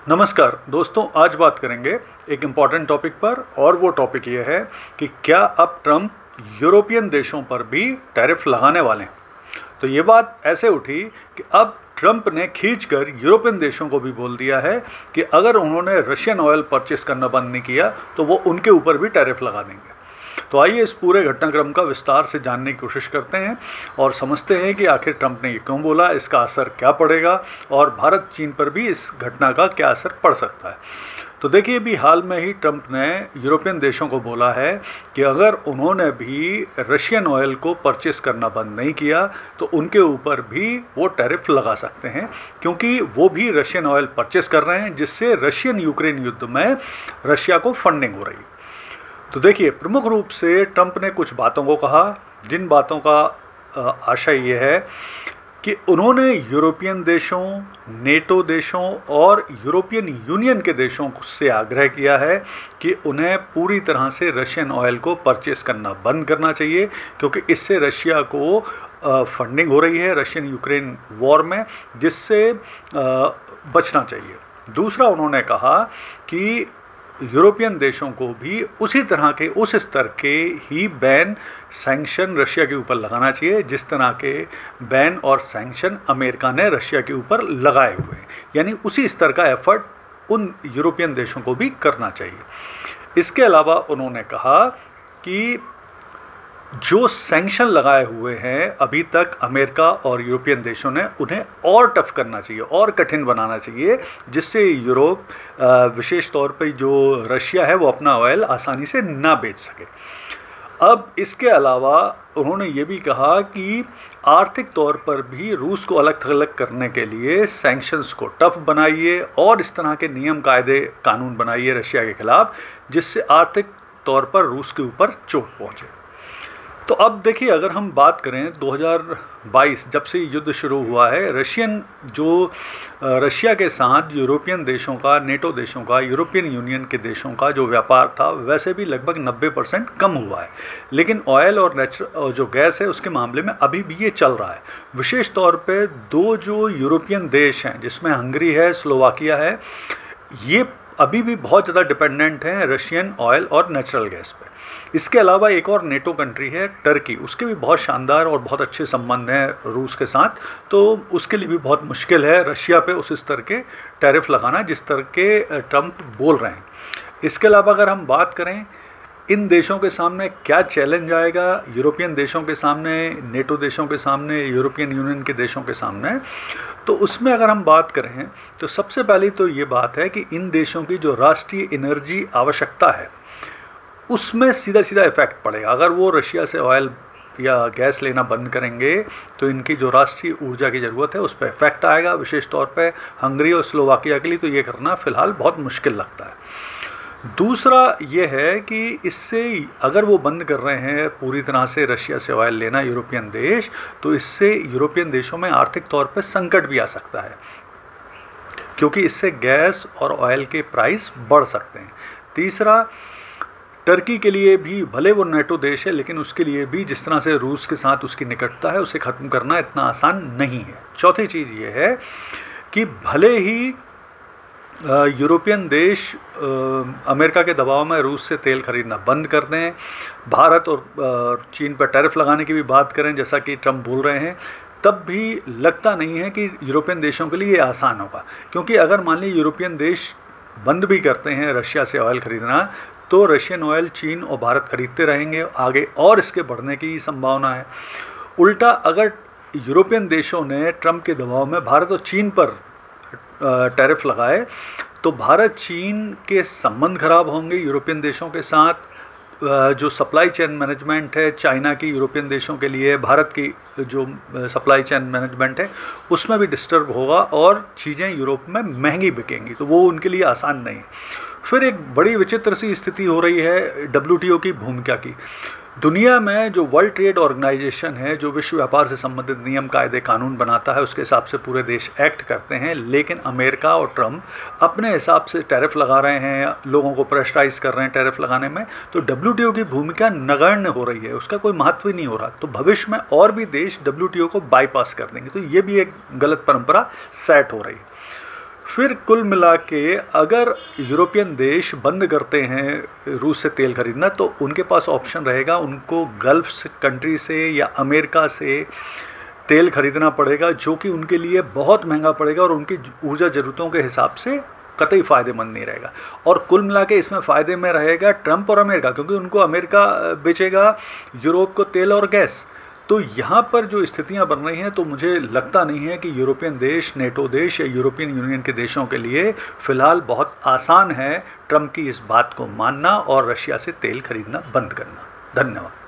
नमस्कार दोस्तों, आज बात करेंगे एक इम्पॉर्टेंट टॉपिक पर और वो टॉपिक ये है कि क्या अब ट्रम्प यूरोपियन देशों पर भी टैरिफ लगाने वाले हैं। तो ये बात ऐसे उठी कि अब ट्रम्प ने खींचकर यूरोपियन देशों को भी बोल दिया है कि अगर उन्होंने रशियन ऑयल परचेस करना बंद नहीं किया तो वो उनके ऊपर भी टैरिफ लगा देंगे। तो आइए इस पूरे घटनाक्रम का विस्तार से जानने की कोशिश करते हैं और समझते हैं कि आखिर ट्रम्प ने ये क्यों बोला, इसका असर क्या पड़ेगा और भारत चीन पर भी इस घटना का क्या असर पड़ सकता है। तो देखिए, अभी हाल में ही ट्रम्प ने यूरोपियन देशों को बोला है कि अगर उन्होंने भी रशियन ऑयल को परचेस करना बंद नहीं किया तो उनके ऊपर भी वो टैरिफ लगा सकते हैं, क्योंकि वो भी रशियन ऑयल परचेस कर रहे हैं, जिससे रशियन यूक्रेन युद्ध में रशिया को फंडिंग हो रही है। तो देखिए, प्रमुख रूप से ट्रम्प ने कुछ बातों को कहा, जिन बातों का आशय ये है कि उन्होंने यूरोपियन देशों, नेटो देशों और यूरोपियन यूनियन के देशों से आग्रह किया है कि उन्हें पूरी तरह से रशियन ऑयल को परचेस करना बंद करना चाहिए, क्योंकि इससे रशिया को फंडिंग हो रही है रशियन यूक्रेन वॉर में, जिससे बचना चाहिए। दूसरा, उन्होंने कहा कि यूरोपियन देशों को भी उसी तरह के, उस स्तर के ही बैन, सैंक्शन रशिया के ऊपर लगाना चाहिए जिस तरह के बैन और सैंक्शन अमेरिका ने रशिया के ऊपर लगाए हुए हैं। यानी उसी स्तर का एफर्ट उन यूरोपियन देशों को भी करना चाहिए। इसके अलावा उन्होंने कहा कि जो सैंक्शन लगाए हुए हैं अभी तक अमेरिका और यूरोपियन देशों ने, उन्हें और टफ करना चाहिए और कठिन बनाना चाहिए, जिससे यूरोप, विशेष तौर पे जो रशिया है, वो अपना ऑयल आसानी से ना बेच सके। अब इसके अलावा उन्होंने ये भी कहा कि आर्थिक तौर पर भी रूस को अलग थलग करने के लिए सैंक्शंस को टफ बनाइए और इस तरह के नियम, कायदे, कानून बनाइए रशिया के खिलाफ, जिससे आर्थिक तौर पर रूस के ऊपर चोट पहुँचे। तो अब देखिए, अगर हम बात करें 2022 जब से युद्ध शुरू हुआ है, रशिया के साथ यूरोपियन देशों का, नेटो देशों का, यूरोपियन यूनियन के देशों का जो व्यापार था वैसे भी लगभग 90% कम हुआ है। लेकिन ऑयल और जो गैस है उसके मामले में अभी भी ये चल रहा है। विशेष तौर पे दो जो यूरोपियन देश हैं, जिसमें हंगरी है, स्लोवाकिया है, ये अभी भी बहुत ज़्यादा डिपेंडेंट हैं रशियन ऑयल और नेचुरल गैस पे। इसके अलावा एक और नेटो कंट्री है टर्की, उसके भी बहुत शानदार और बहुत अच्छे संबंध हैं रूस के साथ, तो उसके लिए भी बहुत मुश्किल है रशिया पे उस स्तर के टैरिफ लगाना जिस तरह के ट्रम्प बोल रहे हैं। इसके अलावा अगर हम बात करें इन देशों के सामने क्या चैलेंज आएगा, यूरोपियन देशों के सामने, नेटो देशों के सामने, यूरोपियन यूनियन के देशों के सामने, तो उसमें अगर हम बात करें तो सबसे पहले तो ये बात है कि इन देशों की जो राष्ट्रीय एनर्जी आवश्यकता है उसमें सीधा सीधा इफेक्ट पड़ेगा। अगर वो रशिया से ऑयल या गैस लेना बंद करेंगे तो इनकी जो राष्ट्रीय ऊर्जा की ज़रूरत है उस पर इफेक्ट आएगा। विशेष तौर पे हंगरी और स्लोवाकिया के लिए तो ये करना फ़िलहाल बहुत मुश्किल लगता है। दूसरा ये है कि इससे अगर वो बंद कर रहे हैं पूरी तरह से रशिया से ऑयल लेना यूरोपियन देश, तो इससे यूरोपियन देशों में आर्थिक तौर पर संकट भी आ सकता है, क्योंकि इससे गैस और ऑयल के प्राइस बढ़ सकते हैं। तीसरा, टर्की के लिए भी, भले वो नेटो देश है, लेकिन उसके लिए भी जिस तरह से रूस के साथ उसकी निकटता है, उसे ख़त्म करना इतना आसान नहीं है। चौथी चीज़ ये है कि भले ही यूरोपियन देश अमेरिका के दबाव में रूस से तेल खरीदना बंद कर दें, भारत और चीन पर टैरिफ लगाने की भी बात करें जैसा कि ट्रम्प बोल रहे हैं, तब भी लगता नहीं है कि यूरोपियन देशों के लिए ये आसान होगा। क्योंकि अगर मान लीजिए यूरोपियन देश बंद भी करते हैं रशिया से ऑयल खरीदना, तो रशियन ऑयल चीन और भारत खरीदते रहेंगे आगे, और इसके बढ़ने की संभावना है। उल्टा अगर यूरोपियन देशों ने ट्रम्प के दबाव में भारत और चीन पर टैरिफ लगाए तो भारत चीन के संबंध खराब होंगे यूरोपियन देशों के साथ। जो सप्लाई चेन मैनेजमेंट है चाइना की यूरोपियन देशों के लिए, भारत की जो सप्लाई चेन मैनेजमेंट है उसमें भी डिस्टर्ब होगा और चीज़ें यूरोप में महंगी बिकेंगी, तो वो उनके लिए आसान नहीं। फिर एक बड़ी विचित्र सी स्थिति हो रही है WTO की भूमिका की। दुनिया में जो वर्ल्ड ट्रेड ऑर्गेनाइजेशन है, जो विश्व व्यापार से संबंधित नियम, कायदे, कानून बनाता है, उसके हिसाब से पूरे देश एक्ट करते हैं, लेकिन अमेरिका और ट्रम्प अपने हिसाब से टैरिफ लगा रहे हैं, लोगों को प्रेशराइज कर रहे हैं टैरिफ लगाने में, तो WTO की भूमिका नगण्य हो रही है, उसका कोई महत्व ही नहीं हो रहा। तो भविष्य में और भी देश WTO को बाईपास कर देंगे, तो ये भी एक गलत परंपरा सेट हो रही है। फिर कुल मिला के अगर यूरोपियन देश बंद करते हैं रूस से तेल खरीदना, तो उनके पास ऑप्शन रहेगा, उनको गल्फ कंट्री से या अमेरिका से तेल खरीदना पड़ेगा, जो कि उनके लिए बहुत महंगा पड़ेगा और उनकी ऊर्जा ज़रूरतों के हिसाब से कतई फ़ायदेमंद नहीं रहेगा। और कुल मिला के इसमें फ़ायदे में रहेगा ट्रंप और अमेरिका, क्योंकि उनको अमेरिका बेचेगा यूरोप को तेल और गैस। तो यहाँ पर जो स्थितियाँ बन रही हैं, तो मुझे लगता नहीं है कि यूरोपियन देश, नेटो देश या यूरोपियन यूनियन के देशों के लिए फ़िलहाल बहुत आसान है ट्रंप की इस बात को मानना और रशिया से तेल खरीदना बंद करना। धन्यवाद।